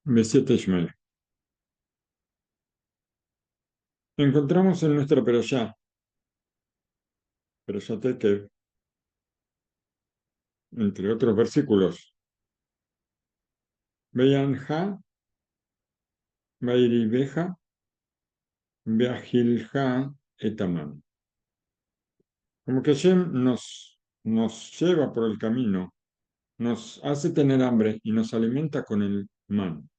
Besiete Ishmael. Encontramos en nuestra Perashá Tekev, entre otros versículos, Beyanja, Beiribeja, Beajilja, Etaman. Como que Hashem nos lleva por el camino, nos hace tener hambre y nos alimenta con el man.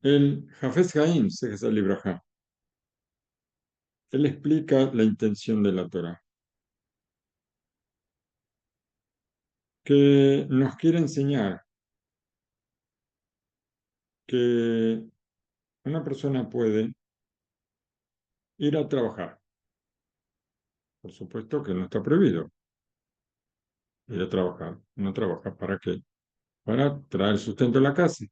El Hafez Haim, Sejas Libraja, él explica la intención de la Torah, que nos quiere enseñar que una persona puede ir a trabajar. Por supuesto que no está prohibido ir a trabajar. No trabaja ¿para qué? Para traer sustento a la casa.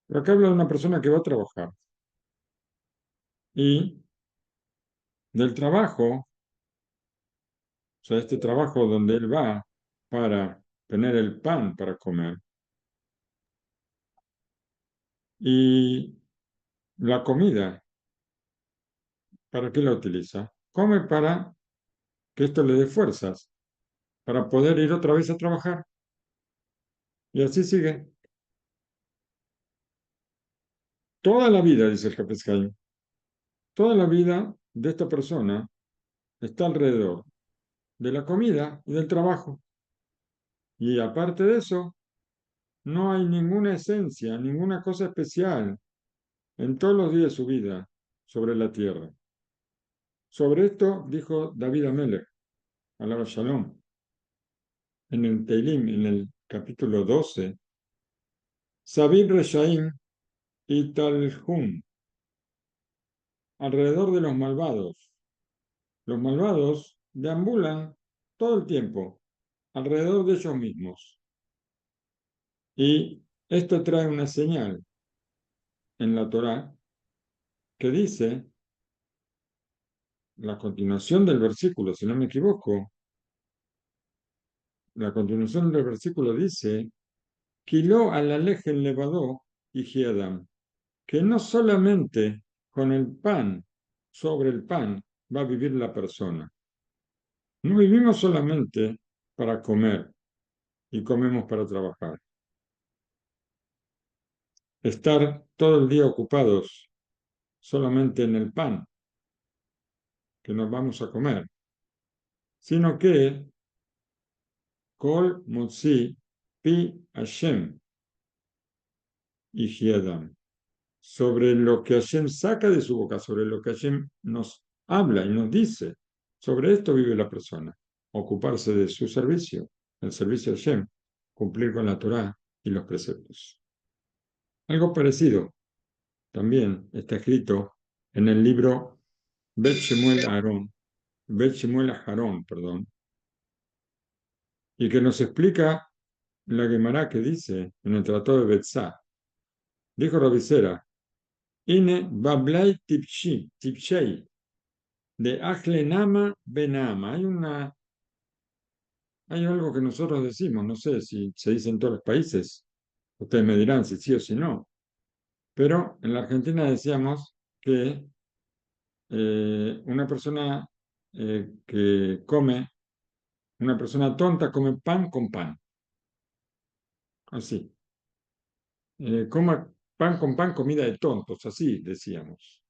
Pero acá habla de una persona que va a trabajar. Y del trabajo, o sea, este trabajo donde él va para tener el pan para comer. Y la comida, ¿para qué la utiliza? Come para que esto le dé fuerzas, para poder ir otra vez a trabajar. Y así sigue. Toda la vida, dice el Hafez Haim, toda la vida de esta persona está alrededor de la comida y del trabajo. Y aparte de eso, no hay ninguna esencia, ninguna cosa especial en todos los días de su vida sobre la tierra. Sobre esto dijo David Amelech, alaba Shalom, en el Teilim, en el capítulo 12, Sabib Reshaim y Talhun, alrededor de los malvados. Los malvados deambulan todo el tiempo alrededor de ellos mismos. Y esto trae una señal en la Torá que dice, la continuación del versículo, si no me equivoco, la continuación del versículo dice, Quiló al alejen levadó y Giadam, que no solamente con el pan, sobre el pan, va a vivir la persona. No vivimos solamente para comer y comemos para trabajar. Estar todo el día ocupados solamente en el pan que nos vamos a comer, sino que Kol Motzi Pi Hashem y Giadam, sobre lo que Hashem saca de su boca, sobre lo que Hashem nos habla y nos dice. Sobre esto vive la persona, ocuparse de su servicio, el servicio a Hashem, cumplir con la Torá y los preceptos. Algo parecido también está escrito en el libro Bet Shemuel Aharón, perdón, y que nos explica la Gemara que dice en el Tratado de Betzá. Dijo Rabisera, Ine Bablai Tipshei, de Ajlenama Benama. Hay algo que nosotros decimos, no sé si se dice en todos los países, ustedes me dirán si sí o si no, pero en la Argentina decíamos que una persona que come, una persona tonta come pan con pan, así. Coma pan con pan, comida de tontos, así decíamos.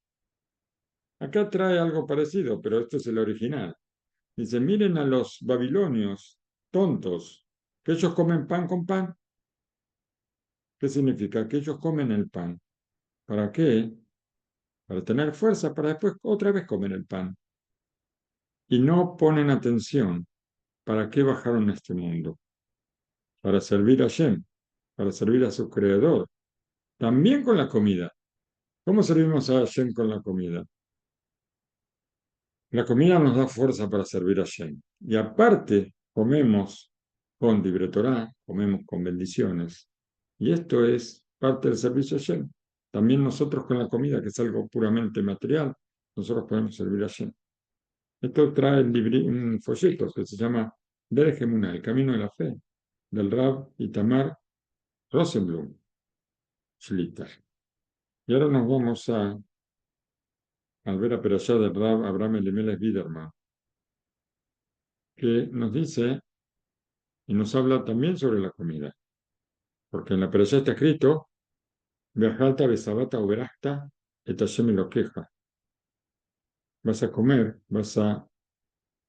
Acá trae algo parecido, pero esto es el original. Dice, miren a los babilonios tontos, que ellos comen pan con pan. ¿Qué significa? Que ellos comen el pan. ¿Para qué? Para tener fuerza, para después otra vez comer el pan. Y no ponen atención. ¿Para qué bajaron a este mundo? Para servir a Shem, para servir a su creador. También con la comida. ¿Cómo servimos a Shem con la comida? La comida nos da fuerza para servir a Shem. Y aparte, comemos con Divrei Torah, comemos con bendiciones. Y esto es parte del servicio a Shem. También nosotros con la comida, que es algo puramente material, nosotros podemos servir a Shem. Esto trae un folleto que se llama Derech Emuná, el camino de la fe. del Rab Itamar Rosenblum Schlitter. Y ahora nos vamos al ver a Perashá del Rab Abraham Elimelech Biderman, que nos dice y nos habla también sobre la comida. Porque en la Perashá está escrito, Bejalta besabata uberachta et Hashem elokeja. Vas a comer, vas a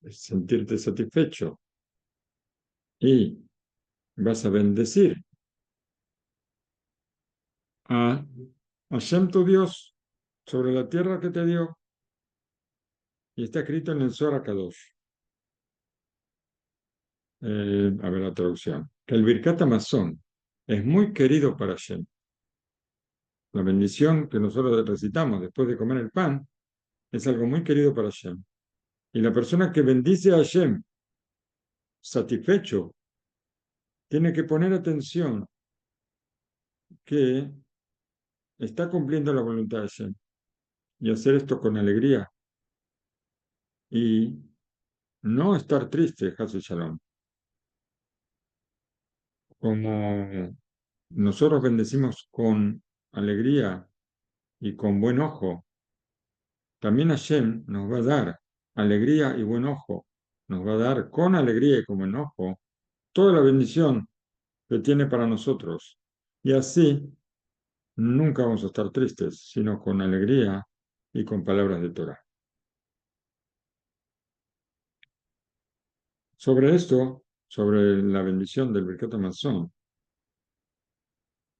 sentirte satisfecho y vas a bendecir a Hashem tu Dios sobre la tierra que te dio. Y está escrito en el Zohar Kadosh. A ver la traducción. Que el Birkat Hamazon es muy querido para Hashem. La bendición que nosotros recitamos después de comer el pan es algo muy querido para Hashem. Y la persona que bendice a Hashem satisfecho tiene que poner atención que está cumpliendo la voluntad de Hashem y hacer esto con alegría y no estar triste, Hasu Shalom. Como nosotros bendecimos con alegría y con buen ojo, también Hashem nos va a dar alegría y buen ojo. Nos va a dar con alegría y con buen ojo toda la bendición que tiene para nosotros. Y así nunca vamos a estar tristes, sino con alegría y con palabras de Torah. Sobre esto, sobre la bendición del Birkat Hamazon,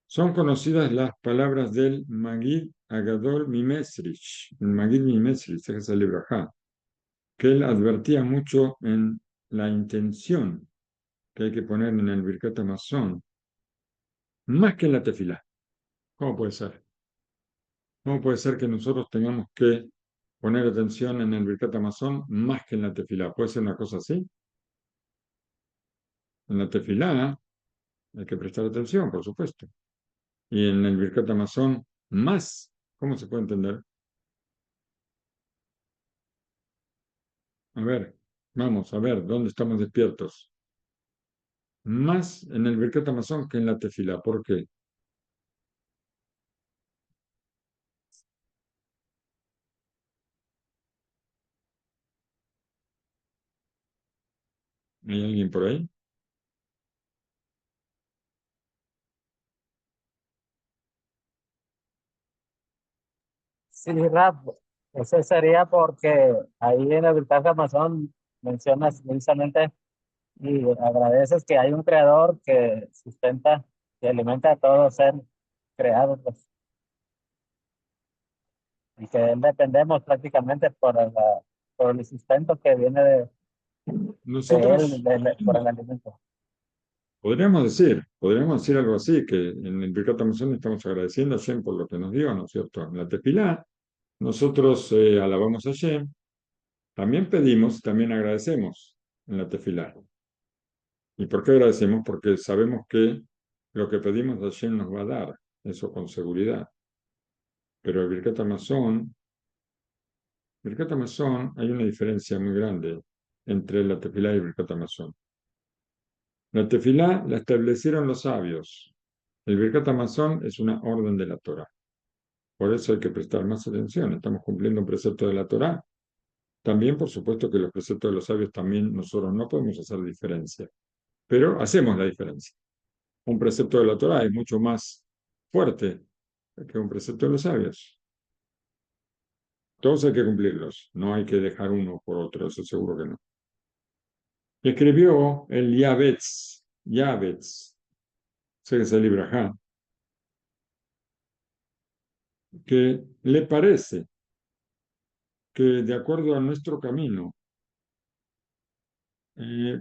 son conocidas las palabras del Magid Agadol Mimesrich, el Magid Mimesrich, es el libro acá, que él advertía mucho en la intención que hay que poner en el Birkat Hamazon, más que en la tefilá. ¿Cómo puede ser? ¿Cómo puede ser que nosotros tengamos que poner atención en el Birkat Hamazon más que en la tefilá? ¿Puede ser una cosa así? En la tefilá hay que prestar atención, por supuesto. Y en el Birkat Hamazon más. ¿Cómo se puede entender? A ver, vamos a ver, ¿dónde estamos despiertos? Más en el Birkat Hamazon que en la tefilá. ¿Por qué? ¿Hay alguien por ahí? Sí, Rap, eso sería porque ahí en el Virtual Amazon mencionas precisamente y agradeces que hay un creador que sustenta y alimenta a todo ser creado, pues, y que de él dependemos prácticamente por el sustento que viene de él, Nosotros por el alimento. podríamos decir algo así, que en el Birkat Hamazon estamos agradeciendo a Hashem por lo que nos dio, ¿no es cierto? En la tefilá, nosotros alabamos a Hashem, también pedimos, también agradecemos en la tefilá. ¿Y por qué agradecemos? Porque sabemos que lo que pedimos a Hashem nos va a dar, eso con seguridad. Pero el Birkat Hamazon, hay una diferencia muy grande entre la tefilá y el Birkat Hamazon. La tefilá la establecieron los sabios. El Birkat Hamazon es una orden de la Torá. Por eso hay que prestar más atención. Estamos cumpliendo un precepto de la Torá. También, por supuesto, que los preceptos de los sabios también nosotros no podemos hacer diferencia, pero hacemos la diferencia. Un precepto de la Torá es mucho más fuerte que un precepto de los sabios. Todos hay que cumplirlos, no hay que dejar uno por otro, eso seguro que no. Escribió el Yavetz, sé que es el libro, ajá, que le parece que de acuerdo a nuestro camino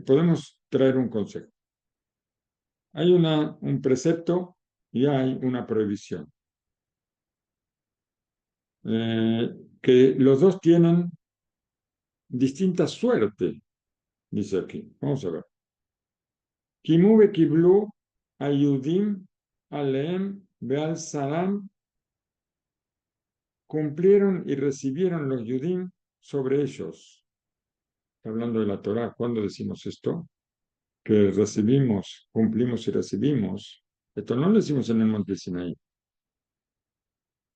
podemos traer un consejo. Hay un precepto y hay una prohibición. Que los dos tienen distinta suerte, dice aquí. Vamos a ver. Kimube kiblu ayudim aleem beal salam cumplieron y recibieron los yudim sobre ellos. Hablando de la Torá, ¿cuándo decimos esto? que recibimos, cumplimos y recibimos, esto no lo hicimos en el monte Sinaí.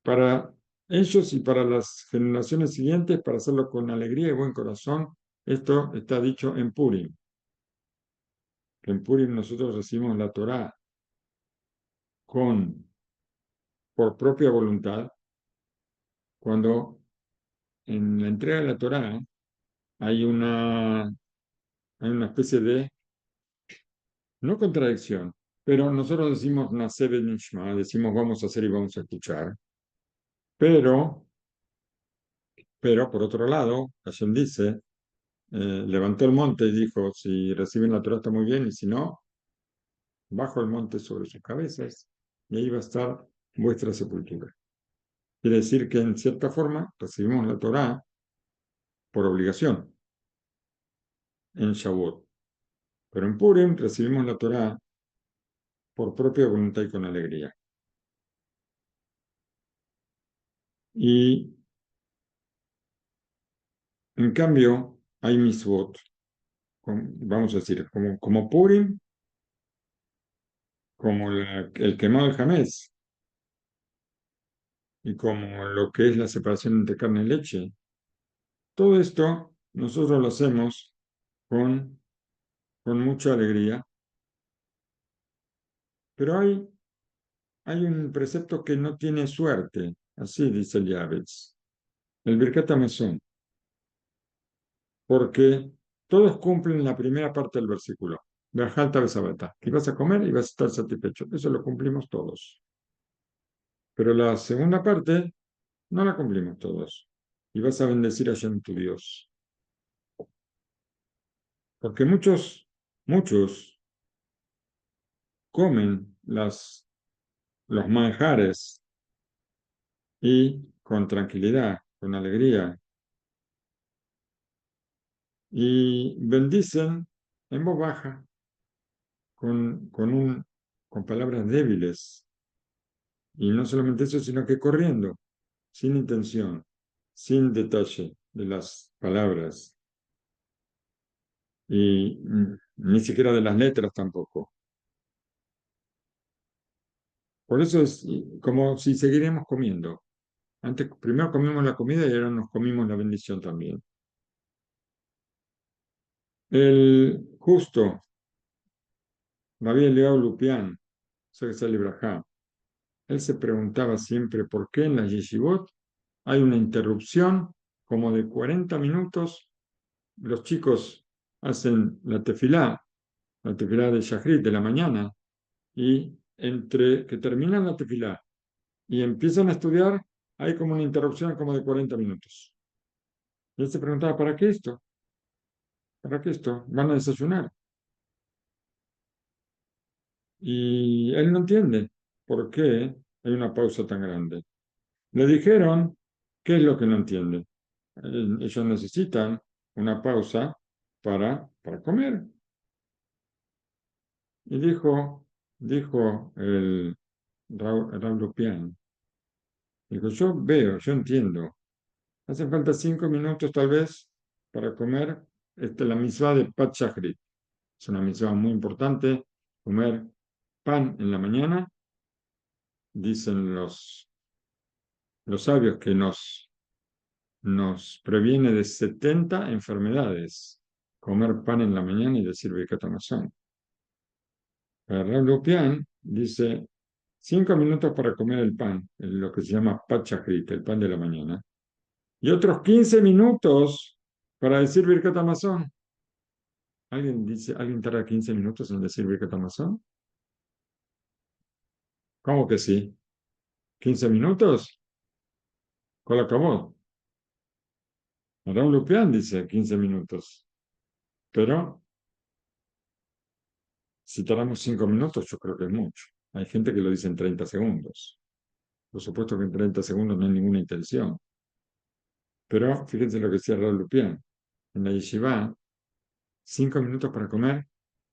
Para ellos y para las generaciones siguientes, para hacerlo con alegría y buen corazón, esto está dicho en Purim. Que en Purim nosotros recibimos la Torá con, por propia voluntad, cuando en la entrega de la Torá hay una especie de, no contradicción, pero nosotros decimos Naseh Nishma, decimos vamos a hacer y vamos a escuchar, pero, pero por otro lado, Hashem dice, levantó el monte y dijo, si reciben la Torá está muy bien, y si no, bajo el monte sobre sus cabezas, y ahí va a estar vuestra sepultura. Quiere decir que en cierta forma recibimos la Torá por obligación en Shavuot, pero en Purim recibimos la Torá por propia voluntad y con alegría. Y en cambio hay mitzvot, vamos a decir, como Purim, como el quemado del Jamés, y como lo que es la separación entre carne y leche. Todo esto nosotros lo hacemos con mucha alegría, pero hay un precepto que no tiene suerte, así dice el Yavets, el Birkat Hamazon, porque todos cumplen la primera parte del versículo, Bejalta Besabata, que vas a comer y vas a estar satisfecho. Eso lo cumplimos todos. Pero la segunda parte no la cumplimos todos. Y vas a bendecir a Shem tu Dios. Porque muchos comen los manjares y con tranquilidad, con alegría, y bendicen en voz baja, con palabras débiles. Y no solamente eso, sino que corriendo, sin intención, sin detalle de las palabras, y ni siquiera de las letras tampoco. Por eso es como si seguiremos comiendo. Antes, primero comimos la comida y ahora nos comimos la bendición también. El justo, Rabbi Eliyahu Lupián, Sal Brajá, él se preguntaba siempre por qué en la yeshivot hay una interrupción como de 40 minutos. Los chicos hacen la tefilá de Shachrit de la mañana, y entre que terminan la tefilá y empiezan a estudiar, hay como una interrupción como de 40 minutos. Y él se preguntaba, ¿para qué esto? ¿Para qué esto? Van a desayunar. Y él no entiende por qué hay una pausa tan grande. Le dijeron, ¿qué es lo que no entiende? Ellos necesitan una pausa para comer. Y dijo el Raúl Lupián, dijo, yo entiendo. Hacen falta 5 minutos tal vez para comer la mitzvah de Pat Shachrit. Es una mitzvah muy importante, comer pan en la mañana. Dicen los sabios que nos previene de 70 enfermedades comer pan en la mañana y decir Birkat Hamazon. Rav Lupián dice 5 minutos para comer el pan, lo que se llama Pat Shachrit, el pan de la mañana, y otros 15 minutos para decir Birkat Hamazon. ¿Alguien tarda 15 minutos en decir Birkat Hamazon? ¿Cómo que sí? ¿15 minutos? ¿Cuál acabó? Raúl Lupián dice 15 minutos. Pero si tardamos 5 minutos, yo creo que es mucho. Hay gente que lo dice en 30 segundos. Por supuesto que en 30 segundos no hay ninguna intención. Pero fíjense lo que decía Raúl Lupián. En la yeshiva, 5 minutos para comer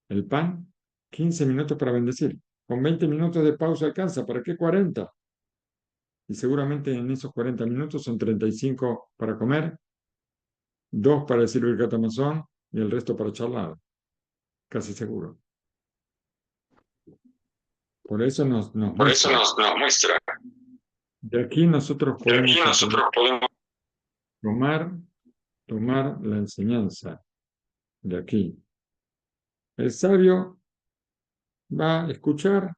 el pan, 15 minutos para bendecir. Con 20 minutos de pausa alcanza. ¿Para qué 40? Y seguramente en esos 40 minutos son 35 para comer, 2 para decir Birkat Hamazon y el resto para charlar. casi seguro. Por eso nos Por eso muestra. nos muestra. De aquí nosotros De aquí podemos nosotros podemos tomar la enseñanza de aquí. El sabio va a escuchar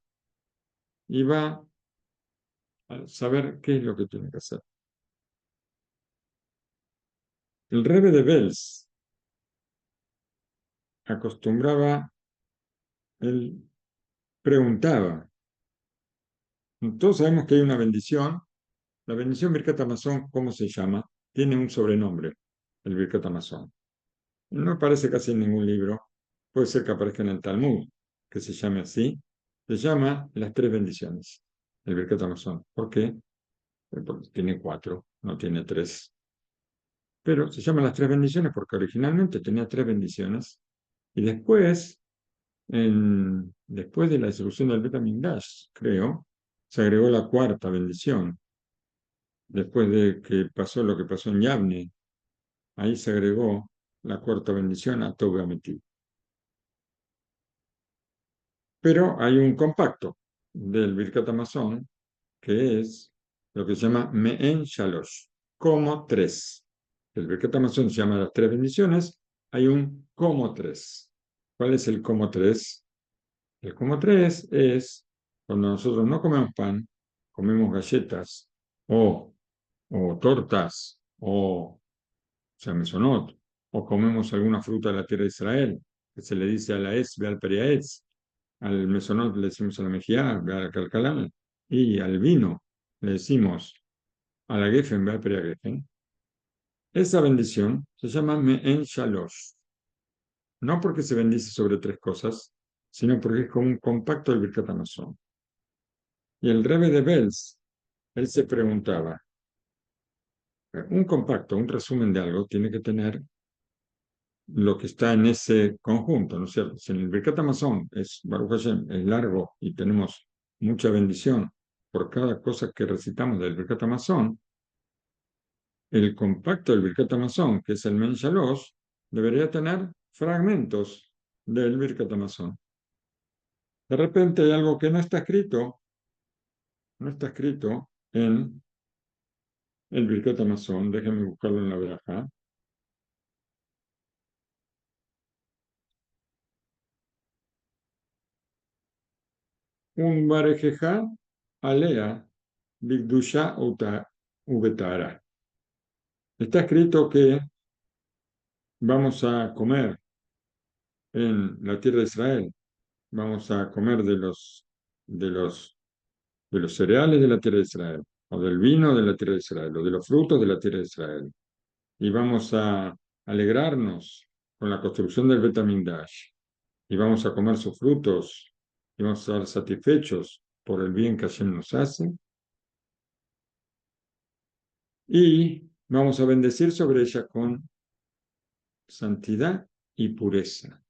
y va a saber qué es lo que tiene que hacer. El Rebbe de Belz acostumbraba, él preguntaba. Todos sabemos que hay una bendición. La bendición Birkat Hamazon, ¿cómo se llama? Tiene un sobrenombre, el Birkat Hamazon. No aparece casi en ningún libro. Puede ser que aparezca en el Talmud, que se llame así. Se llama las tres bendiciones, el Birkat Hamazon. ¿Por qué? Porque tiene cuatro, no tiene tres. Pero se llaman las tres bendiciones porque originalmente tenía tres bendiciones. Y después, después de la disolución del Bet HaMikdash, creo, se agregó la cuarta bendición. Después de que pasó lo que pasó en Yavne, ahí se agregó la cuarta bendición a Tov HaMetiv. Pero hay un compacto del Birkat Hamazon que es lo que se llama Me'en Shalosh, como tres. El Birkat Hamazon se llama las tres bendiciones, hay un como tres. ¿Cuál es el como tres? El como tres es cuando nosotros no comemos pan, comemos galletas o, o tortas o sea, mesonot, o comemos alguna fruta de la tierra de Israel, que se le dice a la es, ve al periaetz, al mesonot le decimos a la mejía, ve al calcalán, y al vino le decimos a la gefen, ve al periagefen. Esa bendición se llama Me'en Shalosh, no porque se bendice sobre tres cosas, sino porque es como un compacto del Birkat Hamazon. Y el Rebbe de Belz, él se preguntaba, un compacto, un resumen de algo, tiene que tener lo que está en ese conjunto, ¿no es cierto? Si en el Birkat Hamazon es, Baruch Hashem, es largo y tenemos mucha bendición por cada cosa que recitamos del Birkat Hamazon, el compacto del Birkat Hamazon, que es el Men Shalosh, debería tener fragmentos del Birkat Hamazon. De repente hay algo que no está escrito en el Birkat Hamazon, déjenme buscarlo en la Berajá. Un Barejeja Alea Bigdusha Ubetara. Está escrito que vamos a comer en la tierra de Israel, vamos a comer de los, de los cereales de la tierra de Israel, o del vino de la tierra de Israel, o de los frutos de la tierra de Israel. Y vamos a alegrarnos con la construcción del Bet HaMikdash, y vamos a comer sus frutos, y vamos a estar satisfechos por el bien que Hashem nos hace, y vamos a bendecir sobre ella con santidad y pureza.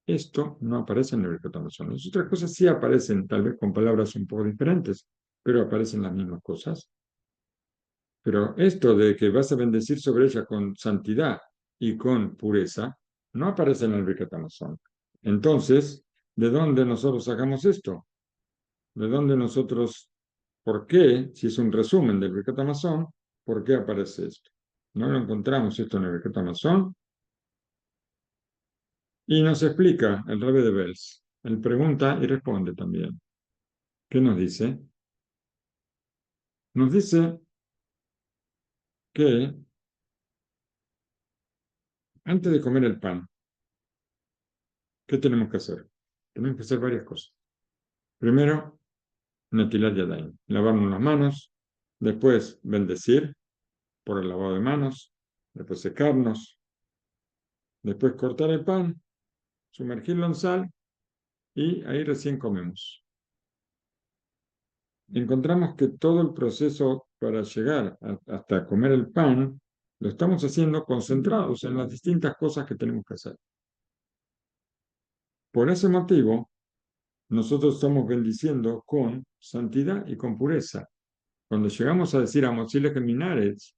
Esto no aparece en el Birkat Hamazon. Las otras cosas sí aparecen, tal vez con palabras un poco diferentes, pero aparecen las mismas cosas. Pero esto de que vas a bendecir sobre ella con santidad y con pureza, no aparece en el Birkat Hamazon. Entonces, ¿de dónde nosotros sacamos esto? ¿De dónde nosotros, por qué, si es un resumen del Birkat Hamazon, por qué aparece esto? No lo encontramos esto en el Birkat Hamazon. Y nos explica el Rebbe de Belz. Él pregunta y responde también. ¿Qué nos dice? Nos dice que antes de comer el pan, ¿qué tenemos que hacer? Tenemos que hacer varias cosas. Primero, Netilat Yadayim, lavarnos las manos, después bendecir por el lavado de manos, después secarnos, después cortar el pan, sumergirlo en sal y ahí recién comemos. Encontramos que todo el proceso para llegar hasta comer el pan lo estamos haciendo concentrados en las distintas cosas que tenemos que hacer. Por ese motivo, nosotros estamos bendiciendo con santidad y con pureza. Cuando llegamos a decir Amotzile Geminares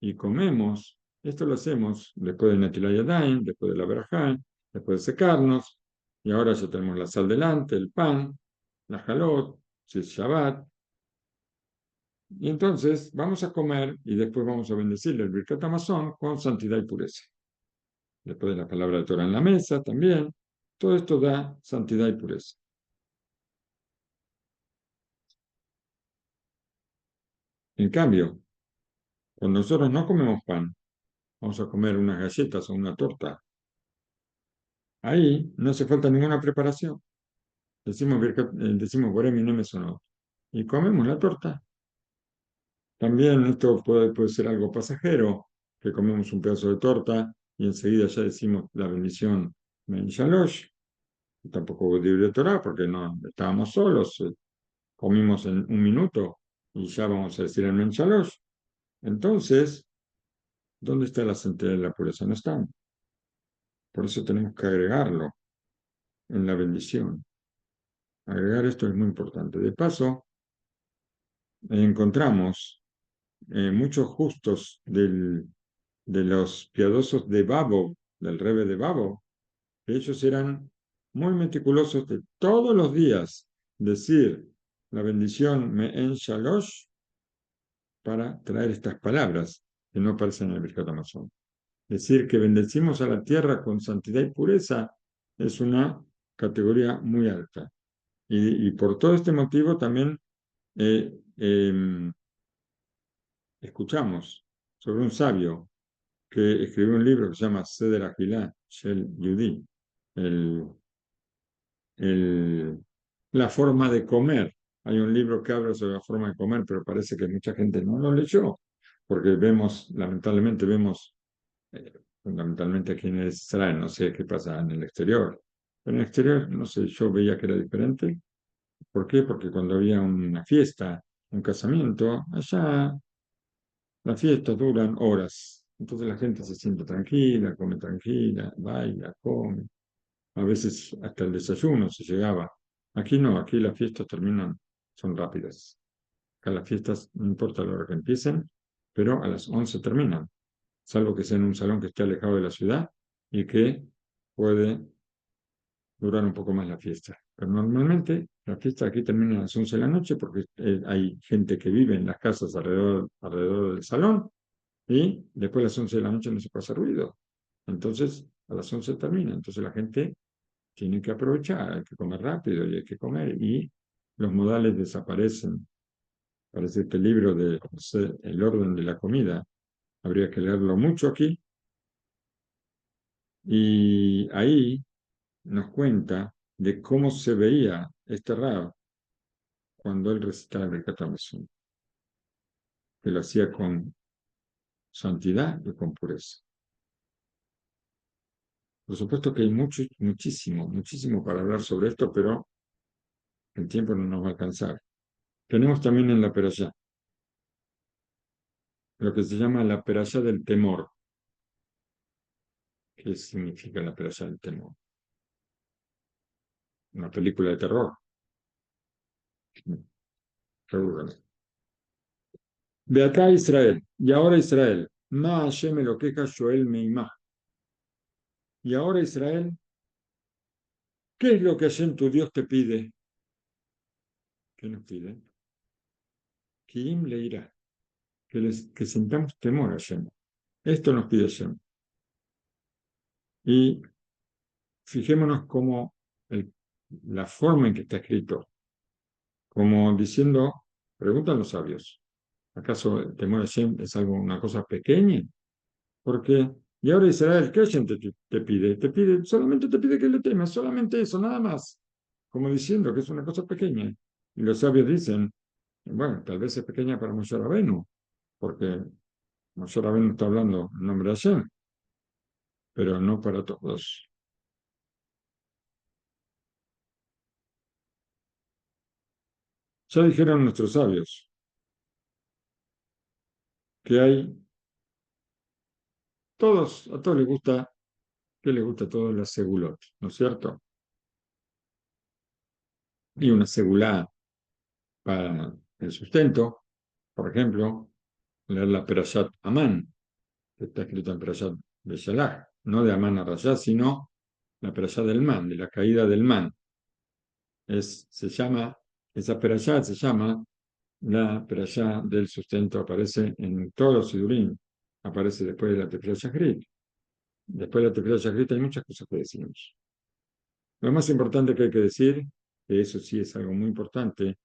y comemos, esto lo hacemos después de Netilat Yadayim, después de la Berajá, después de secarnos, y ahora ya tenemos la sal delante, el pan, la jalot, si es Shabbat, y entonces vamos a comer y después vamos a bendecirle el Birkat Hamazon con santidad y pureza. Después de la palabra de Torah en la mesa también, todo esto da santidad y pureza. En cambio, cuando nosotros no comemos pan, vamos a comer unas galletas o una torta. Ahí no hace falta ninguna preparación. Decimos Boré mi neme sonó. Y comemos la torta. También esto puede ser algo pasajero, que comemos un pedazo de torta y enseguida ya decimos la bendición Men Shalosh. Tampoco hubo libro de Torah porque no estábamos solos. Comimos en un minuto y ya vamos a decir el Men Shalosh. Entonces, ¿dónde está la santidad y la pureza? No están. Por eso tenemos que agregarlo en la bendición. Agregar esto es muy importante. De paso, encontramos muchos justos de los piadosos de Babo, del Rebbe de Babo, que ellos eran muy meticulosos de todos los días decir la bendición Me'en Shalosh para traer estas palabras que no aparecen en el Birkat Hamazon. Decir que bendecimos a la tierra con santidad y pureza es una categoría muy alta. Y por todo este motivo también eh, eh, escuchamos sobre un sabio que escribió un libro que se llama Seder Agilá, Shel Yudí, el, el, la forma de comer. Hay un libro que habla sobre la forma de comer, pero parece que mucha gente no lo leyó, porque lamentablemente vemos, fundamentalmente aquí en Israel, no sé qué pasa en el exterior, pero en el exterior, no sé, yo veía que era diferente. ¿Por qué? Porque cuando había una fiesta, un casamiento, allá las fiestas duran horas. Entonces la gente se siente tranquila, come tranquila, baila, come. A veces hasta el desayuno se llegaba. Aquí no, aquí las fiestas terminan, son rápidas. Acá las fiestas, no importa la hora que empiecen, pero a las 11 terminan, salvo que sea en un salón que esté alejado de la ciudad y que puede durar un poco más la fiesta. Pero normalmente la fiesta aquí termina a las 11 de la noche porque hay gente que vive en las casas alrededor del salón y después a las 11 de la noche no se pasa ruido. Entonces, a las 11 termina. Entonces la gente tiene que aprovechar, hay que comer rápido y hay que comer. Y los modales desaparecen. Parece este libro de no sé, El orden de la comida. Habría que leerlo mucho aquí. Y ahí nos cuenta de cómo se veía este Rab cuando él recitaba el Birkat Hamazon, que lo hacía con santidad y con pureza. Por supuesto que hay mucho, muchísimo, muchísimo para hablar sobre esto, pero el tiempo no nos va a alcanzar. Tenemos también en la Perashá lo que se llama la Perashá del temor. ¿Qué significa la Perashá del temor? Una película de terror. Seguro. Beatá Israel. Y ahora Israel. Ma Hashem lo queja Shoel Meimah. Y ahora Israel, ¿qué es lo que Hashem tu Dios te pide? ¿Qué nos pide? Kiim le irá. Que sintamos temor a Hashem. Esto nos pide Hashem. Y fijémonos cómo la forma en que está escrito, como diciendo, preguntan los sabios, ¿acaso el temor a Hashem es algo, una cosa pequeña? Porque, y ahora Israel, ¿qué Hashem te pide? Solamente te pide que le temas, solamente eso, nada más. Como diciendo que es una cosa pequeña. Y los sabios dicen, bueno, tal vez es pequeña para Moshe Rabbeinu, porque Moshe Rabbeinu está hablando en nombre de Hashem, pero no para todos. Ya dijeron nuestros sabios que hay a todos les gusta, ¿qué les gusta a todos? La segulot, ¿no es cierto? Y una segulá para el sustento, por ejemplo, leer la Perashat Amán, que está escrita en Perashat Beshalach, no de Amán a Rayá, sino la perashá del man, de la caída del man. Esa perashá se llama la perashá del sustento, aparece en todos los sidurim, aparece después de la Tefilá Shachrit. Después de la Tefilá Shachrit hay muchas cosas que decimos. Lo más importante que hay que decir, que eso sí es algo muy importante,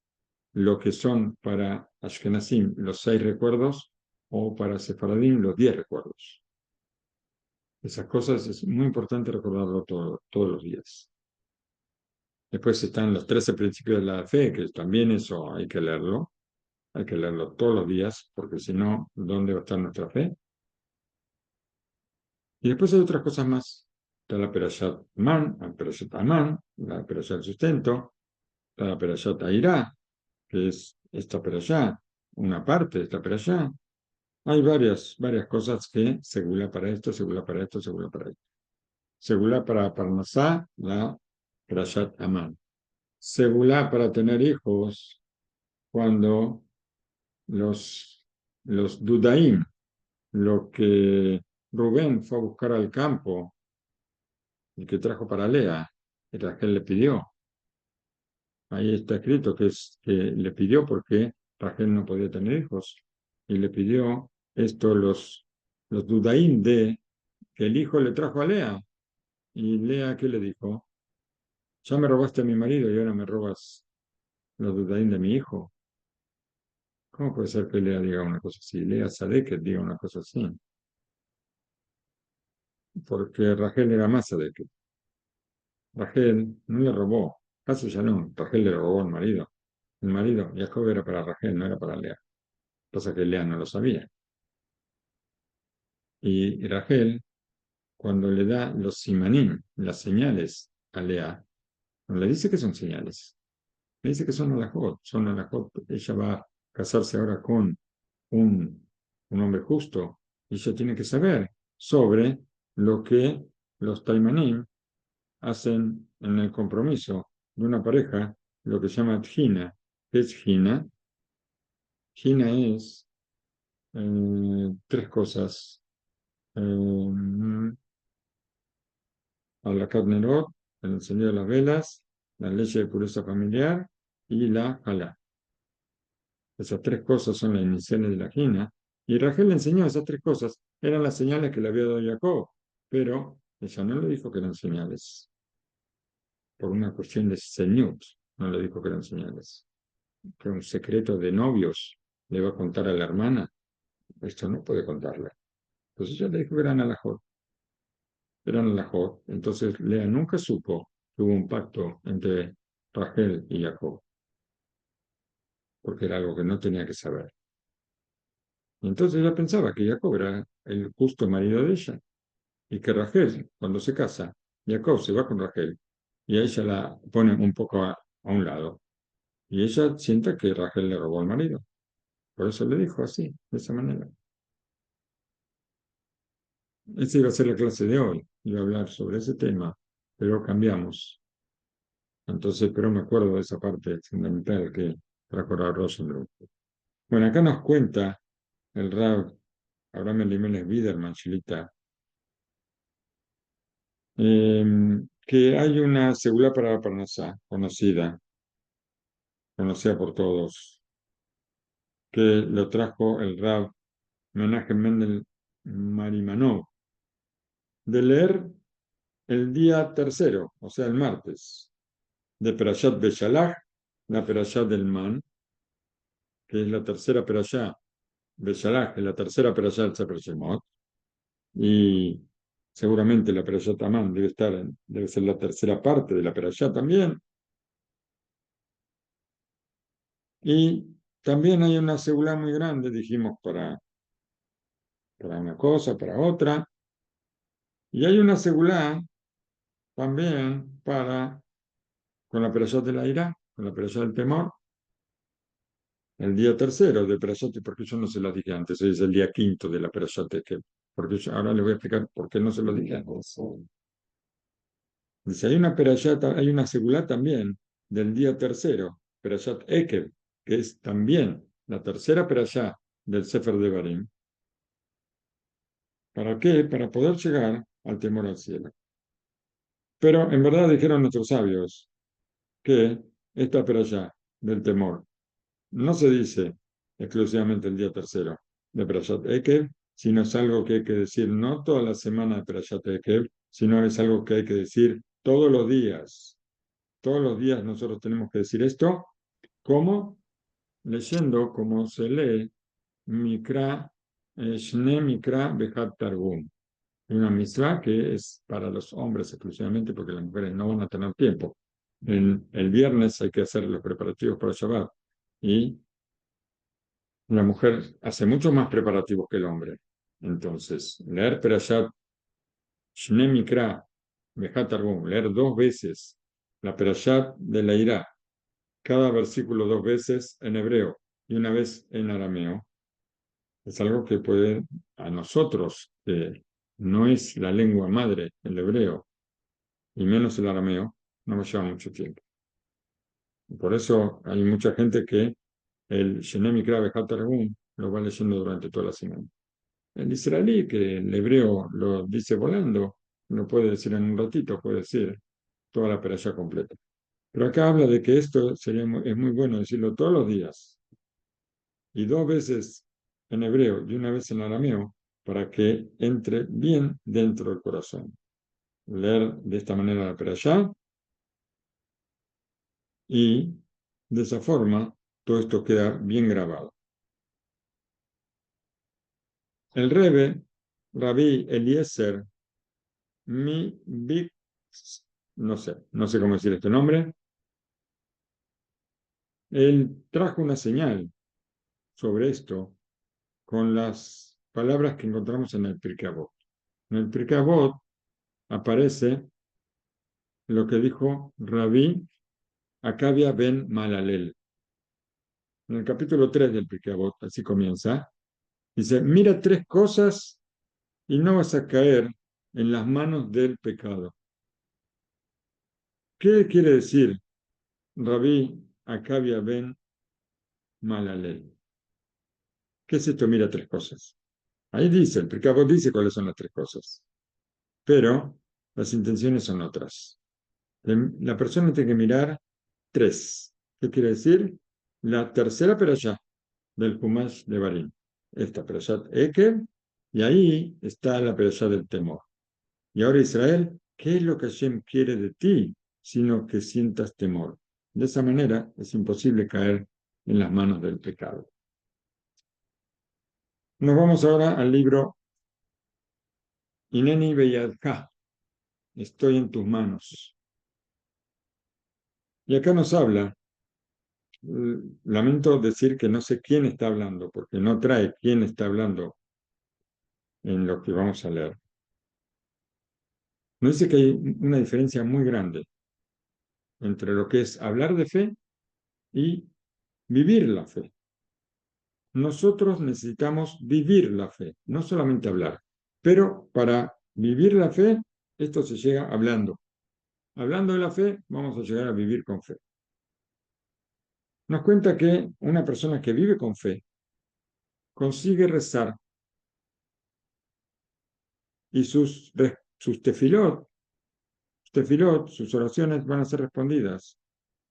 lo que son para Ashkenazim los 6 recuerdos o para Sefaradim los 10 recuerdos. Esas cosas es muy importante recordarlo todos los días. Después están los 13 principios de la fe, que también eso hay que leerlo todos los días, porque si no, ¿dónde va a estar nuestra fe? Y después hay otras cosas más. Está la Perashat Man, la Perashat Amán, la Perashat Sustento, está la Perashat Airá, que es esta Perashá, una parte de esta Perashá. Hay varias cosas que segula para esto, segula para esto, segula para esto. Segula para Parnasá, la Perashat Amán. Segula para tener hijos cuando los Dudaim, lo que Rubén fue a buscar al campo, el que trajo para Lea, y Rachel le pidió. Ahí está escrito que le pidió porque Rachel no podía tener hijos. Y le pidió esto los Dudaim de que el hijo le trajo a Lea. Y Lea, ¿qué le dijo? Ya me robaste a mi marido y ahora me robas los Dudaim de mi hijo. ¿Cómo puede ser que Lea diga una cosa así? Lea Sadeket diga una cosa así. Porque Rachel era más Sadeket. Rachel no le robó. Caso ya no. Rachel le robó al marido. El marido, Jacob era para Rachel, no era para Lea. Cosa que Lea no lo sabía. Y Rachel, cuando le da los simanim, las señales a Lea, no le dice que son señales. Le dice que son alajot. Son alajot. Ella va a casarse ahora con un hombre justo. Y ella tiene que saber sobre lo que los taimanim hacen en el compromiso de una pareja, lo que se llama tjina. ¿Qué es tjina? Tjina es 3 cosas. A la Nerot, el encendido de las velas, la leche de pureza familiar y la halá. Esas 3 cosas son las iniciales de la Jina. Y Rachel le enseñó esas 3 cosas. Eran las señales que le había dado Jacob, pero ella no le dijo que eran señales. Por una cuestión de señut, no le dijo que eran señales. Que un secreto de novios le va a contar a la hermana. Esto no puede contarle. Entonces ella le dijo que eran alajot. Eran alajot. Entonces Lea nunca supo que hubo un pacto entre Rachel y Jacob, porque era algo que no tenía que saber. Y entonces ella pensaba que Jacob era el justo marido de ella, y que Rachel, cuando se casa, Jacob se va con Rachel, y a ella la pone un poco a un lado, y ella siente que Rachel le robó al marido. Por eso le dijo así, de esa manera. Esa iba a ser la clase de hoy, iba a hablar sobre ese tema, pero cambiamos. Entonces, pero me acuerdo de esa parte fundamental que trajo Rav Rosenblum. Bueno, acá nos cuenta el Rav Abraham Elimelech Biderman, Chilita, que hay una segula para la Parnasá, conocida por todos, que lo trajo el Rav Menachem Mendel Marimanov, de leer el día tercero, o sea, el martes, de Perashat Beshalach, la Perashat del Man, que es la tercera Perashá, Beshalach, es la tercera Perashá del Sefer Shemot, y seguramente la Perashat Amán debe ser la tercera parte de la Perashá también. Y también hay una segula muy grande, dijimos, para una cosa, para otra. Y hay una segula también con la perashá de la ira, con la perashá del temor, el día tercero de perashá, porque yo no se lo dije antes, hoy es el día quinto de la perashá que porque ahora le voy a explicar por qué no se lo dije antes. Dice, hay una perashá, hay una segula también del día tercero, perashat Ekev, que es también la tercera perashá del Sefer de Barim. ¿Para qué? Para poder llegar al temor al cielo. Pero en verdad dijeron nuestros sabios que esta perashá del temor no se dice exclusivamente el día tercero de Perashat Ekev, sino es algo que hay que decir no toda la semana de Perashat Ekev, sino es algo que hay que decir todos los días. Todos los días nosotros tenemos que decir esto, como leyendo, como se lee Mikra, Shne Mikra Behat Targum. Una misma que es para los hombres exclusivamente porque las mujeres no van a tener tiempo. El viernes hay que hacer los preparativos para Shabbat y la mujer hace mucho más preparativos que el hombre. Entonces, leer Perashat Shne Mikra Behat Targum, leer dos veces la Perashat de la Irá, cada versículo dos veces en hebreo y una vez en arameo, es algo que puede a nosotros, que no es la lengua madre, el hebreo, y menos el arameo, no nos lleva mucho tiempo. Y por eso hay mucha gente que el Shene Mikra Bejat Targum lo va leyendo durante toda la semana. El israelí, que el hebreo lo dice volando, lo puede decir en un ratito, puede decir toda la perashá completa. Pero acá habla de que esto es muy bueno decirlo todos los días, y dos veces en hebreo y una vez en arameo, para que entre bien dentro del corazón. Leer de esta manera la perashá, y de esa forma todo esto queda bien grabado. El Rebbe, Rabbi Eliezer, mi Big, no sé cómo decir este nombre, él trajo una señal sobre esto con las palabras que encontramos en el Pirkei Avot. En el Pirkei Avot aparece lo que dijo Rabbi Acabia ben Malalel. En el capítulo 3 del Pirkei Avot, así comienza, dice, mira tres cosas y no vas a caer en las manos del pecado. ¿Qué quiere decir Rabí Acabia ben Malalel? ¿Qué es esto? Mira tres cosas. Ahí dice, el Pirkei Avot dice cuáles son las tres cosas, pero las intenciones son otras. La persona tiene que mirar tres. ¿Qué quiere decir? La tercera perashá del Humash de Barim. Esta perashá Ekev, y ahí está la perashá del temor. Y ahora Israel, ¿qué es lo que Hashem quiere de ti? Sino que sientas temor. De esa manera es imposible caer en las manos del pecado. Nos vamos ahora al libro Ineni Beyadka, estoy en tus manos. Y acá nos habla, lamento decir que no sé quién está hablando, porque no trae quién está hablando en lo que vamos a leer. Nos dice que hay una diferencia muy grande entre lo que es hablar de fe y vivir la fe. Nosotros necesitamos vivir la fe, no solamente hablar. Pero para vivir la fe, esto se llega hablando. Hablando de la fe, vamos a llegar a vivir con fe. Nos cuenta que una persona que vive con fe consigue rezar y sus tefilot, sus oraciones van a ser respondidas.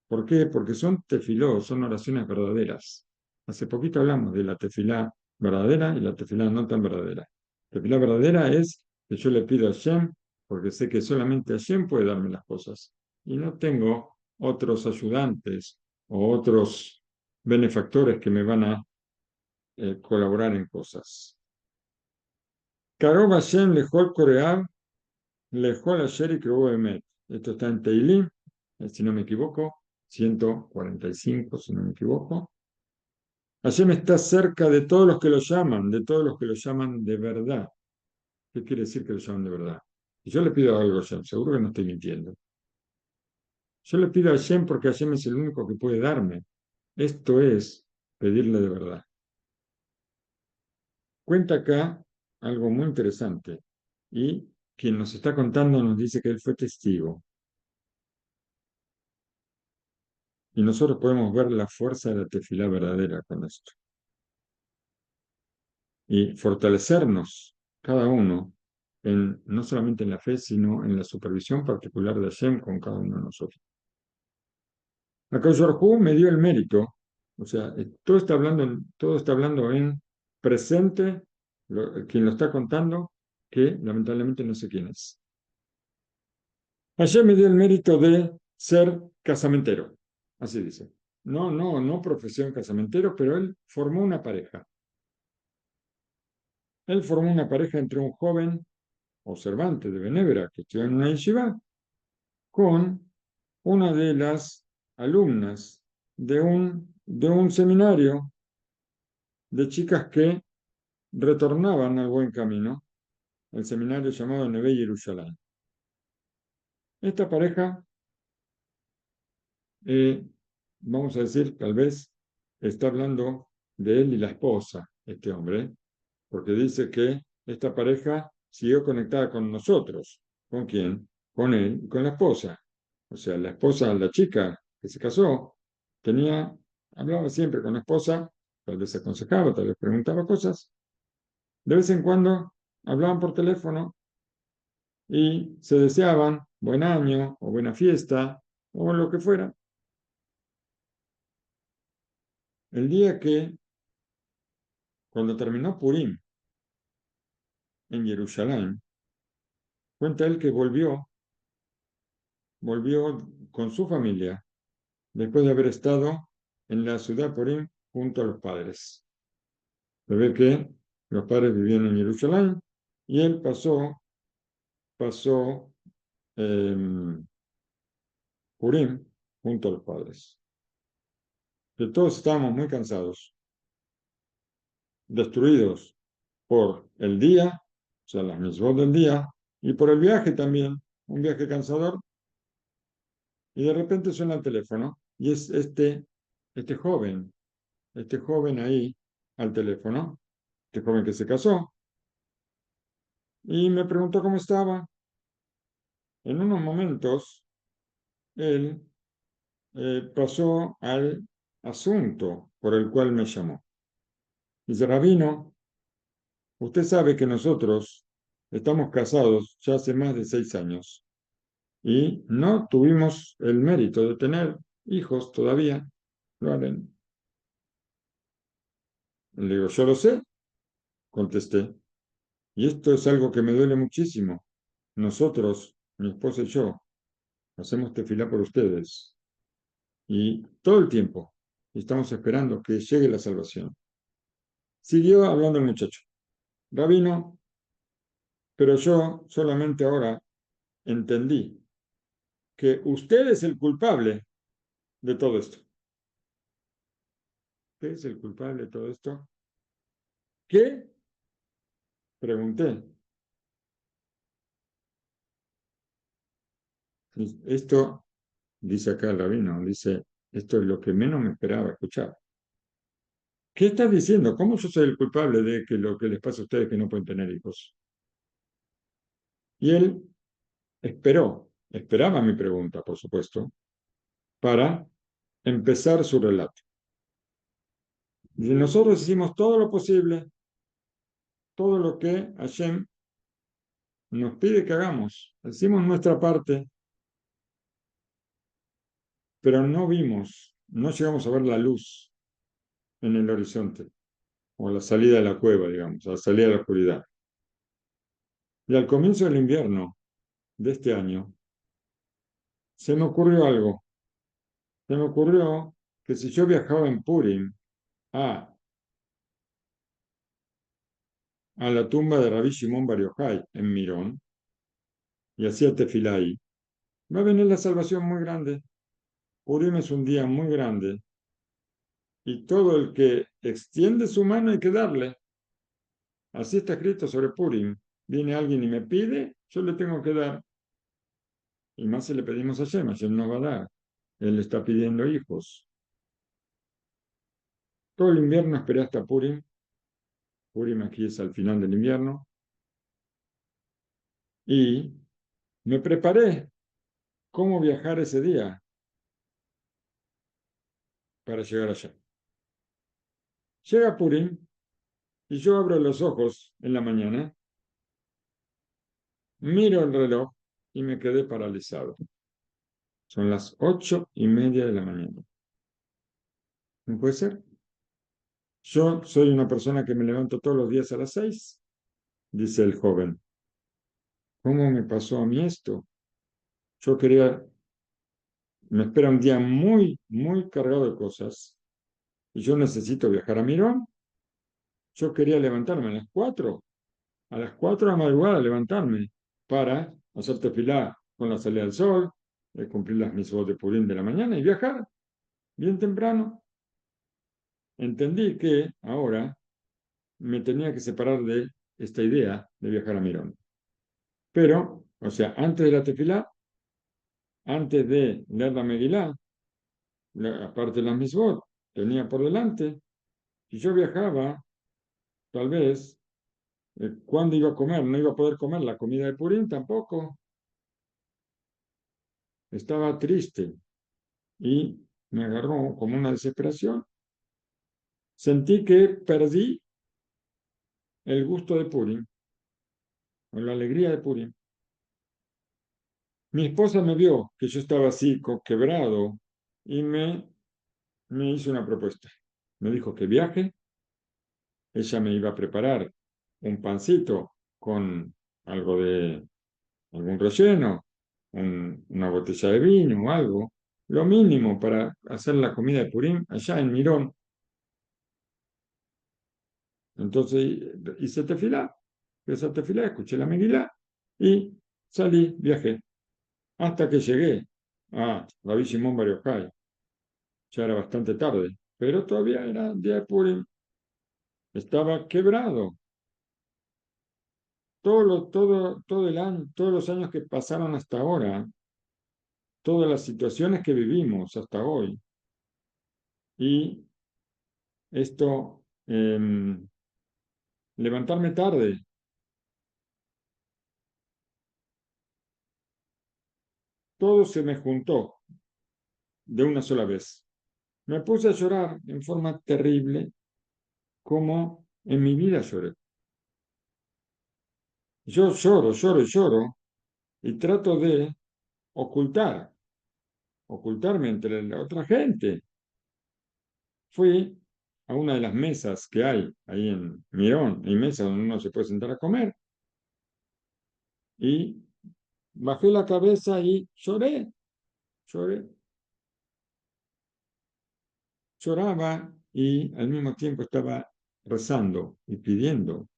¿Por qué? Porque son tefilot, son oraciones verdaderas. Hace poquito hablamos de la tefilá verdadera y la tefilá no tan verdadera. Tefilá verdadera es que yo le pido a Hashem porque sé que solamente Hashem puede darme las cosas y no tengo otros ayudantes o otros benefactores que me van a colaborar en cosas. Karov Hashem lejol koreab, lejol asher ykreú emet. Esto está en Teilim, si no me equivoco, 145, si no me equivoco. Hashem está cerca de todos los que lo llaman, de todos los que lo llaman de verdad. ¿Qué quiere decir que lo llaman de verdad? Y yo le pido algo a Hashem, seguro que no estoy mintiendo. Yo le pido a Hashem porque Hashem es el único que puede darme. Esto es pedirle de verdad. Cuenta acá algo muy interesante. Y quien nos está contando nos dice que él fue testigo. Y nosotros podemos ver la fuerza de la tefilá verdadera con esto. Y fortalecernos, cada uno, no solamente en la fe, sino en la supervisión particular de Hashem con cada uno de nosotros. Akadosh Baruj Hu me dio el mérito, o sea, todo está hablando en presente, quien lo está contando, que lamentablemente no sé quién es. Hashem me dio el mérito de ser casamentero, así dice. No profesión casamentero, pero él formó una pareja. Él formó una pareja entre un joven observante de Benévera que estudió en una yeshiva con una de las alumnas de un seminario de chicas que retornaban al buen camino, el seminario llamado Neve Yerushalayim. Esta pareja, eh, vamos a decir, tal vez está hablando de él y la esposa, este hombre, porque dice que esta pareja siguió conectada con nosotros. ¿Con quién? Con él y con la esposa. O sea, la esposa, la chica que se casó, hablaba siempre con la esposa, tal vez aconsejaba, tal vez preguntaba cosas. De vez en cuando hablaban por teléfono y se deseaban buen año o buena fiesta o lo que fuera. El día que, cuando terminó Purim en Jerusalén, cuenta él que volvió con su familia después de haber estado en la ciudad Purim junto a los padres. Se ve que los padres vivían en Jerusalén y él pasó Purim junto a los padres. Que todos estábamos muy cansados, destruidos por el día, o sea, las mismas del día, y por el viaje también, un viaje cansador, y de repente suena el teléfono, y es este joven ahí al teléfono, este joven que se casó, y me preguntó cómo estaba. En unos momentos, él pasó al asunto por el cual me llamó. Dice, Rabino, usted sabe que nosotros estamos casados ya hace más de 6 años y no tuvimos el mérito de tener hijos todavía. Lo harán. Le digo, yo lo sé, contesté. Y esto es algo que me duele muchísimo. Nosotros, mi esposa y yo, hacemos tefilá por ustedes. Y todo el tiempo estamos esperando que llegue la salvación. Siguió hablando el muchacho. Rabino, pero yo solamente ahora entendí que usted es el culpable de todo esto. ¿Usted es el culpable de todo esto? ¿Qué? Pregunté. Esto, dice acá el rabino, dice, esto es lo que menos me esperaba escuchar. ¿Qué estás diciendo? ¿Cómo yo soy el culpable de que lo que les pasa a ustedes que no pueden tener hijos? Y él esperaba mi pregunta, por supuesto, para empezar su relato. Dice, nosotros hicimos todo lo posible, todo lo que Hashem nos pide que hagamos. Hicimos nuestra parte, pero no llegamos a ver la luz en el horizonte, o la salida de la cueva, digamos, a la salida de la oscuridad. Y al comienzo del invierno de este año, se me ocurrió algo. Se me ocurrió que si yo viajaba en Purim a, a la tumba de Rabbi Shimon Bar Yochai en Mirón y hacía tefilá ahí, va a venir la salvación muy grande. Purim es un día muy grande y todo el que extiende su mano hay que darle. Así está escrito sobre Purim. Viene alguien y me pide, yo le tengo que dar. Y más si le pedimos a Hashem nos va a dar. Él está pidiendo hijos. Todo el invierno esperé hasta Purim. Purim aquí es al final del invierno. Y me preparé cómo viajar ese día para llegar allá. Llega Purim y yo abro los ojos en la mañana miro el reloj y me quedé paralizado. Son las 8:30 de la mañana. ¿No puede ser? Yo soy una persona que me levanto todos los días a las 6, dice el joven. ¿Cómo me pasó a mí esto? Yo quería, me espera un día muy, muy cargado de cosas y yo necesito viajar a Mirón. Yo quería levantarme a las 4 de la madrugada levantarme para hacer tefilá con la salida del sol, cumplir las misas de Purim de la mañana y viajar bien temprano. Entendí que ahora me tenía que separar de esta idea de viajar a Mirón. Pero, o sea, antes de la tefilá, antes de leer la Megilá, aparte de las misbot, tenía por delante, si yo viajaba, tal vez, ¿cuándo iba a comer? No iba a poder comer la comida de Purim tampoco. Estaba triste y me agarró como una desesperación. Sentí que perdí el gusto de Purim, o la alegría de Purim. Mi esposa me vio que yo estaba así, quebrado, y me hizo una propuesta. Me dijo que viaje, ella me iba a preparar un pancito con algo de algún relleno, una botella de vino o algo, lo mínimo para hacer la comida de Purim allá en Mirón. Entonces hice tefilá, esa tefilá, escuché la Megilá y salí, viajé, hasta que llegué a Rabbi Shimon Bar Yochai. Ya era bastante tarde, pero todavía era día de Purim, estaba quebrado. Todo el año, todos los años que pasaron hasta ahora, todas las situaciones que vivimos hasta hoy, y esto, levantarme tarde, todo se me juntó de una sola vez. Me puse a llorar en forma terrible, como en mi vida lloré. Yo lloro, lloro y lloro, y trato de ocultarme entre la otra gente. Fui a una de las mesas que hay ahí en Mirón, hay mesas donde uno se puede sentar a comer, y bajé la cabeza y lloré, lloraba y al mismo tiempo estaba rezando y pidiendo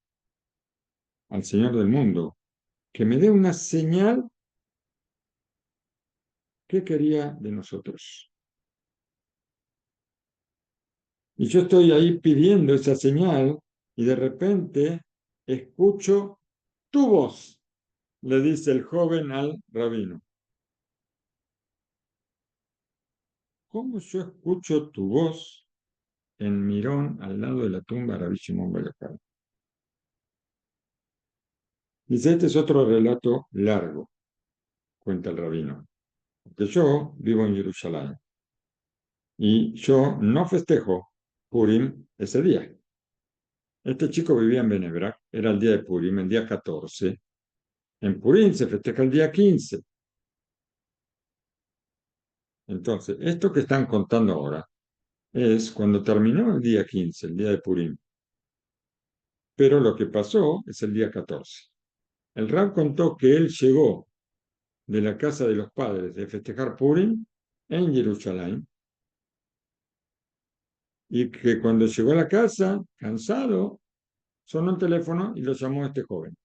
al Señor del mundo que me dé una señal que quería de nosotros. Y yo estoy ahí pidiendo esa señal y de repente escucho tu voz, le dice el joven al rabino. ¿Cómo yo escucho tu voz en Mirón al lado de la tumba de Rabbi Shimon Bar Yochai? Dice, este es otro relato largo, cuenta el rabino, porque yo vivo en Jerusalén y yo no festejo Purim ese día. Este chico vivía en Benebrak, era el día de Purim, el día 14. En Purim se festeja el día 15. Entonces, esto que están contando ahora es cuando terminó el día 15, el día de Purim. Pero lo que pasó es el día 14. El Rab contó que él llegó de la casa de los padres de festejar Purim en Jerusalén y que cuando llegó a la casa, cansado, sonó el teléfono y lo llamó a este joven,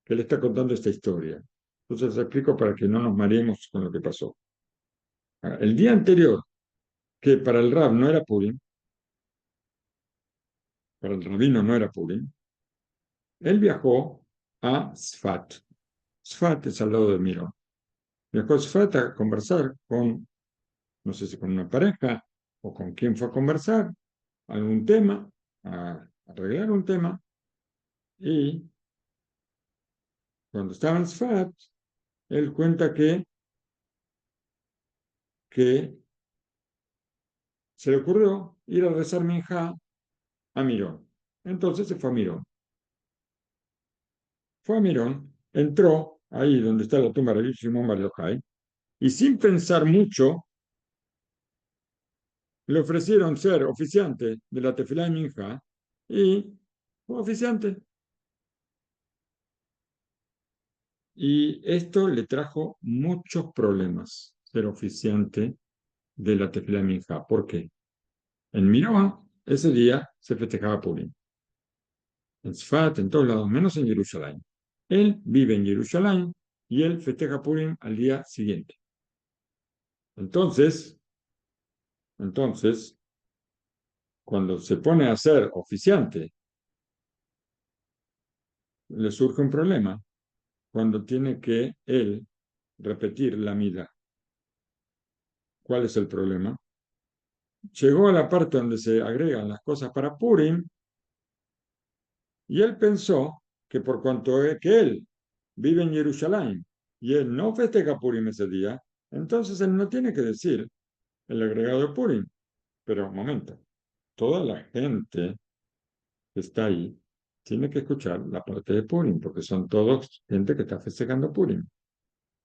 que le está contando esta historia. Entonces les explico para que no nos mareemos con lo que pasó. El día anterior, que para el Rab no era Purim, para el rabino no era Purim, él viajó a Sfat. Sfat es al lado de Mirón. Viajó a Sfat a conversar con, no sé si con una pareja o con quién fue a conversar, algún tema, a arreglar un tema, y cuando estaba en Sfat, él cuenta que se le ocurrió ir a rezar minjá a Mirón. Entonces se fue a Mirón. Fue a Mirón, entró ahí donde está la tumba de Rabbi Shimon Bar Yochai, y sin pensar mucho, le ofrecieron ser oficiante de la Tefilá de Minja, y fue oficiante. Y esto le trajo muchos problemas, ser oficiante de la Tefilá de Minja. ¿Por qué? En Miroa, ese día se festejaba Purim. En Sfat, en todos lados, menos en Jerusalén. Él vive en Jerusalén y él festeja Purim al día siguiente. Entonces, cuando se pone a ser oficiante, le surge un problema cuando tiene que él repetir la mida. ¿Cuál es el problema? Llegó a la parte donde se agregan las cosas para Purim y él pensó que por cuanto es que él vive en Jerusalén y él no festeja Purim ese día, entonces él no tiene que decir el agregado de Purim. Pero un momento, toda la gente que está ahí tiene que escuchar la parte de Purim, porque son todos gente que está festejando Purim.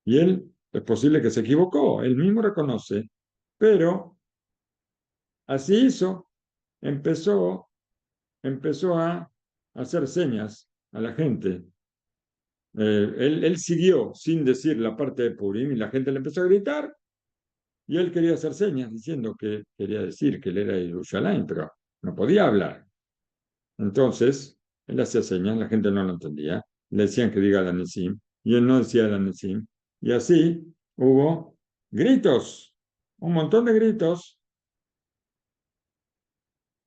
Y él es posible que se equivocó, él mismo reconoce, pero así hizo, empezó, empezó a hacer señas a la gente. Él siguió sin decir la parte de Purim y la gente le empezó a gritar y él quería hacer señas diciendo que quería decir que él era de Jerusalén, pero no podía hablar. Entonces, él hacía señas, la gente no lo entendía, le decían que diga la Nesim, y él no decía la Nesim, y así hubo gritos, un montón de gritos,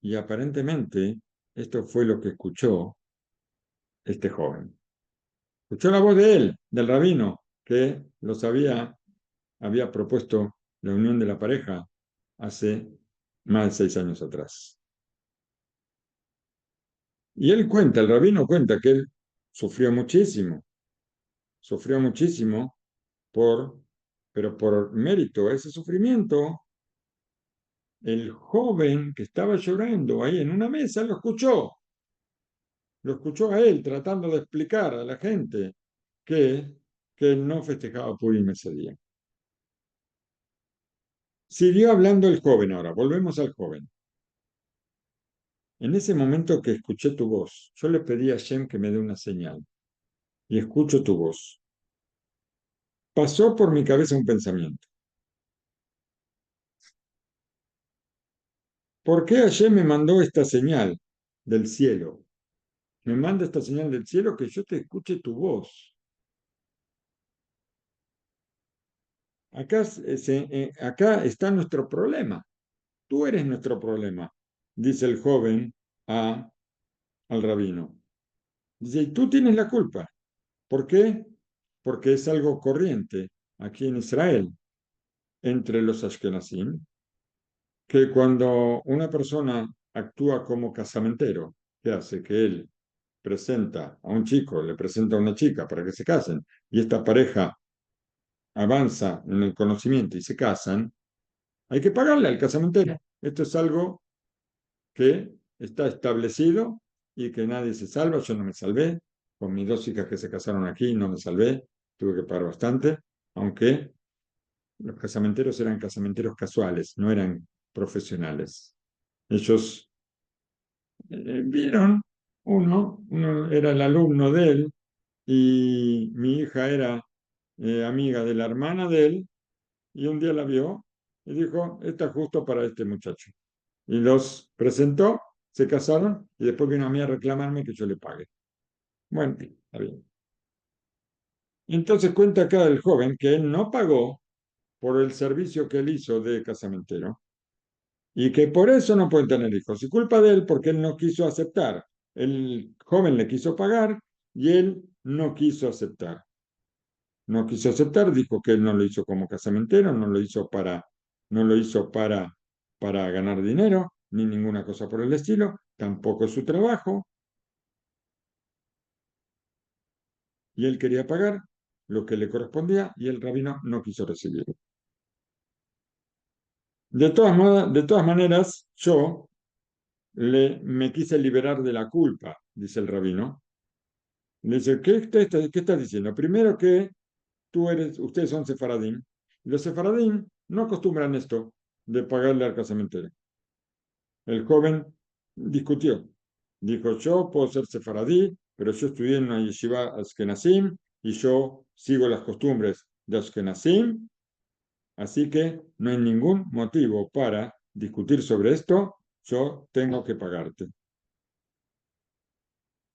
y aparentemente esto fue lo que escuchó este joven. Escuchó la voz de él, del rabino, que había propuesto la unión de la pareja hace más de 6 años atrás. Y él cuenta, el rabino cuenta que él sufrió muchísimo por, pero por mérito a ese sufrimiento, el joven que estaba llorando ahí en una mesa lo escuchó a él tratando de explicar a la gente que, que él no festejaba Purim ese día. Siguió hablando el joven ahora, volvemos al joven. En ese momento que escuché tu voz, yo le pedí a Shem que me dé una señal y escucho tu voz. Pasó por mi cabeza un pensamiento. ¿Por qué Hashem me mandó esta señal del cielo? Me manda esta señal del cielo que yo te escuche tu voz. Acá está nuestro problema. Tú eres nuestro problema, dice el joven al rabino. Dice, y tú tienes la culpa. ¿Por qué? Porque es algo corriente aquí en Israel, entre los Ashkenazim, que cuando una persona actúa como casamentero, ¿qué hace? Que él presenta a un chico, le presenta a una chica para que se casen, y esta pareja avanza en el conocimiento y se casan, hay que pagarle al casamentero. Esto es algo que está establecido y que nadie se salva. Yo no me salvé. Con mis dos hijas que se casaron aquí no me salvé. Tuve que pagar bastante, aunque los casamenteros eran casamenteros casuales, no eran profesionales. Ellos vieron, uno era el alumno de él y mi hija era amiga de la hermana de él y un día la vio y dijo, está justo para este muchacho. Y los presentó, se casaron y después vino a mí a reclamarme que yo le pague. Bueno, está bien. Entonces cuenta acá el joven que él no pagó por el servicio que él hizo de casamentero y que por eso no puede tener hijos. Y culpa de él porque él no quiso aceptar. El joven le quiso pagar y él no quiso aceptar. No quiso aceptar, dijo que él no lo hizo como casamentero, no lo hizo para ganar dinero, ni ninguna cosa por el estilo, tampoco es su trabajo, y él quería pagar lo que le correspondía y el rabino no quiso recibirlo. De todas maneras, me quise liberar de la culpa, dice el rabino, Le dice, ¿qué estás diciendo? Primero que ustedes son sefaradín. Y los sefaradín no acostumbran esto de pagarle al casamentero. El joven discutió. Dijo, yo puedo ser sefaradí, pero yo estudié en una yeshiva Ashkenazim y yo sigo las costumbres de Ashkenazim, así que no hay ningún motivo para discutir sobre esto. Yo tengo que pagarte.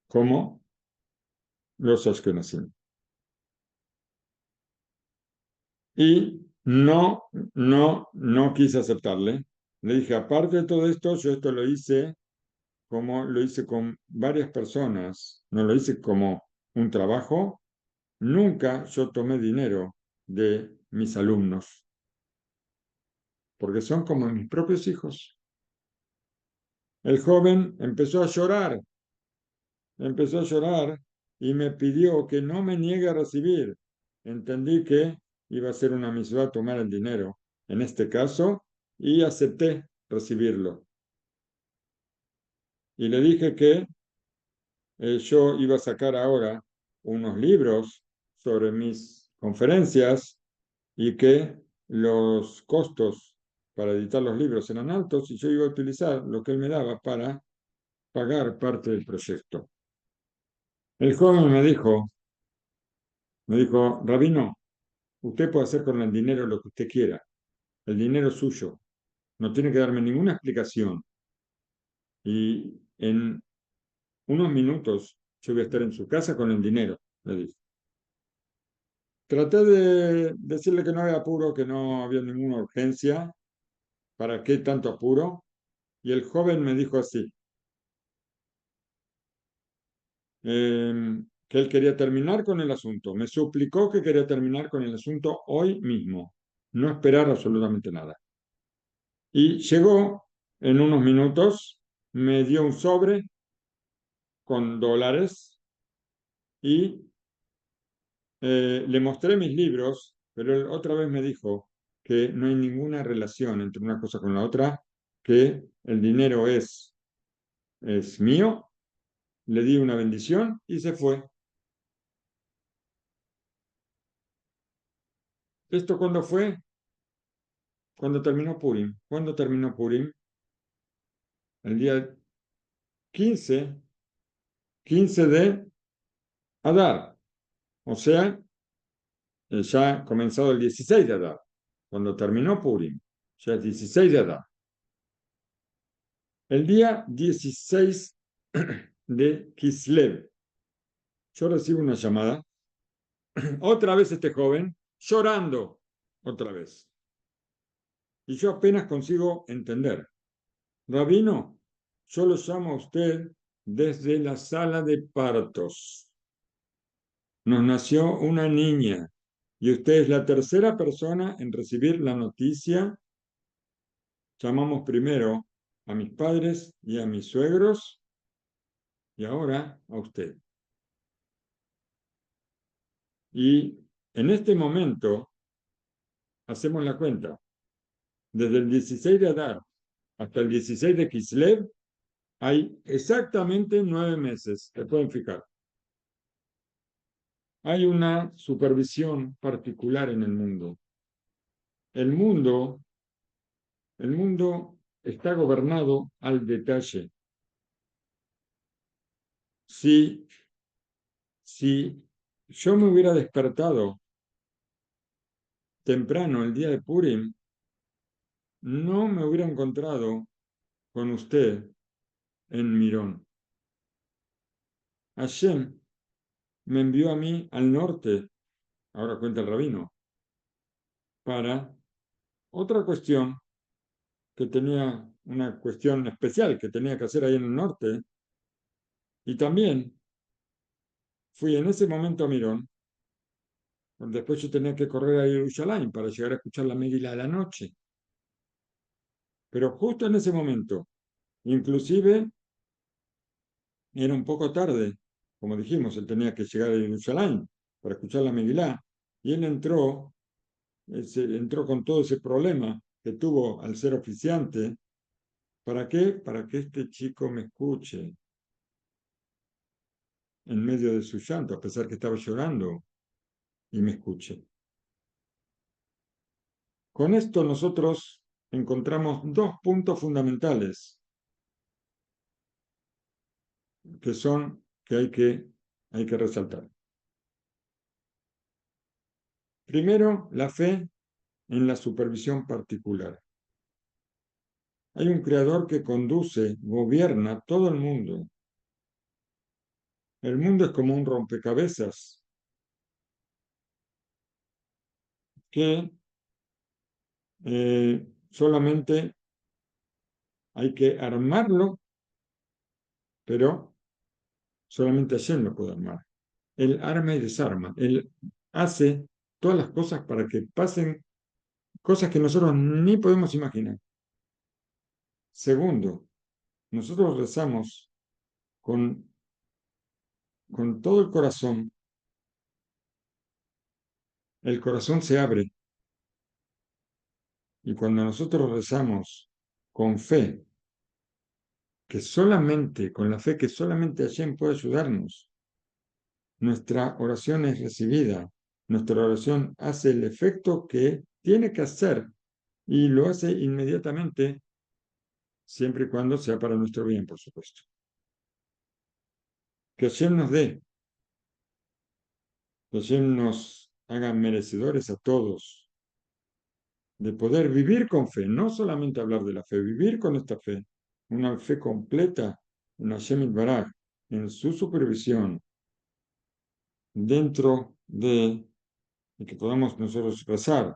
Como los Ashkenazim. Y no quise aceptarle. Le dije, aparte de todo esto, yo esto lo hice como lo hice con varias personas, no lo hice como un trabajo. Nunca yo tomé dinero de mis alumnos, porque son como mis propios hijos. El joven empezó a llorar y me pidió que no me niegue a recibir. Entendí que iba a ser una misvá tomar el dinero, en este caso, y acepté recibirlo. Y le dije que yo iba a sacar ahora unos libros sobre mis conferencias y que los costos para editar los libros eran altos y yo iba a utilizar lo que él me daba para pagar parte del proyecto. El joven me dijo, Rabino, usted puede hacer con el dinero lo que usted quiera, el dinero es suyo, no tiene que darme ninguna explicación y en unos minutos yo voy a estar en su casa con el dinero, le dije. Traté de decirle que no había apuro, que no había ninguna urgencia, ¿para qué tanto apuro? Y el joven me dijo así, que él quería terminar con el asunto. Me suplicó que quería terminar con el asunto hoy mismo, no esperar absolutamente nada. Y llegó en unos minutos, me dio un sobre con dólares y le mostré mis libros, pero él otra vez me dijo que no hay ninguna relación entre una cosa con la otra, que el dinero es mío, le di una bendición y se fue. ¿Esto cuándo fue? Cuando terminó Purim. ¿Cuándo terminó Purim? El día 15, 15 de Adar. O sea, ya ha comenzado el 16 de Adar. Cuando terminó Purim. Ya es 16 de Adar. El día 16 de Kislev. Yo recibo una llamada. Otra vez este joven llorando. Otra vez. Y yo apenas consigo entender. Rabino, yo lo llamo a usted desde la sala de partos. Nos nació una niña y usted es la tercera persona en recibir la noticia. Llamamos primero a mis padres y a mis suegros y ahora a usted. Y en este momento hacemos la cuenta. Desde el 16 de Adar hasta el 16 de Kislev hay exactamente 9 meses. Se pueden fijar. Hay una supervisión particular en el mundo. El mundo, el mundo está gobernado al detalle. Si, si yo me hubiera despertado temprano el día de Purim, no me hubiera encontrado con usted en Mirón. Hashem me envió a mí al norte, ahora cuenta el rabino, para otra cuestión que tenía, una cuestión especial que tenía que hacer ahí en el norte, y también fui en ese momento a Mirón. Después yo tenía que correr a Jerusalén para llegar a escuchar la Megilá a la noche. Pero justo en ese momento, inclusive era un poco tarde, como dijimos, él tenía que llegar a Jerusalén para escuchar la Megilá, y él entró con todo ese problema que tuvo al ser oficiante. ¿Para qué? Para que este chico me escuche. en medio de su llanto, a pesar que estaba llorando, y me escuche. Con esto nosotros encontramos dos puntos fundamentales que son que hay que resaltar. Primero, la fe en la supervisión particular. Hay un creador que conduce, gobierna todo el mundo. El mundo es como un rompecabezas que solamente hay que armarlo, pero solamente Hashem lo puede armar. Él arma y desarma. Él hace todas las cosas para que pasen cosas que nosotros ni podemos imaginar. Segundo, nosotros rezamos con, con todo el corazón se abre. Y cuando nosotros rezamos con fe, con la fe que solamente Hashem puede ayudarnos, nuestra oración es recibida, nuestra oración hace el efecto que tiene que hacer y lo hace inmediatamente, siempre y cuando sea para nuestro bien, por supuesto. Que Hashem nos dé, que Hashem nos haga merecedores a todos de poder vivir con fe, no solamente hablar de la fe, vivir con esta fe, una fe completa en Hashem Baraj, en su supervisión, dentro de y que podamos nosotros rezar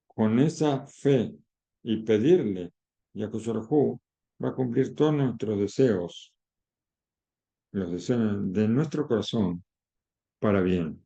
con esa fe y pedirle, y a Hu va a cumplir todos nuestros deseos, los deseos de nuestro corazón para bien.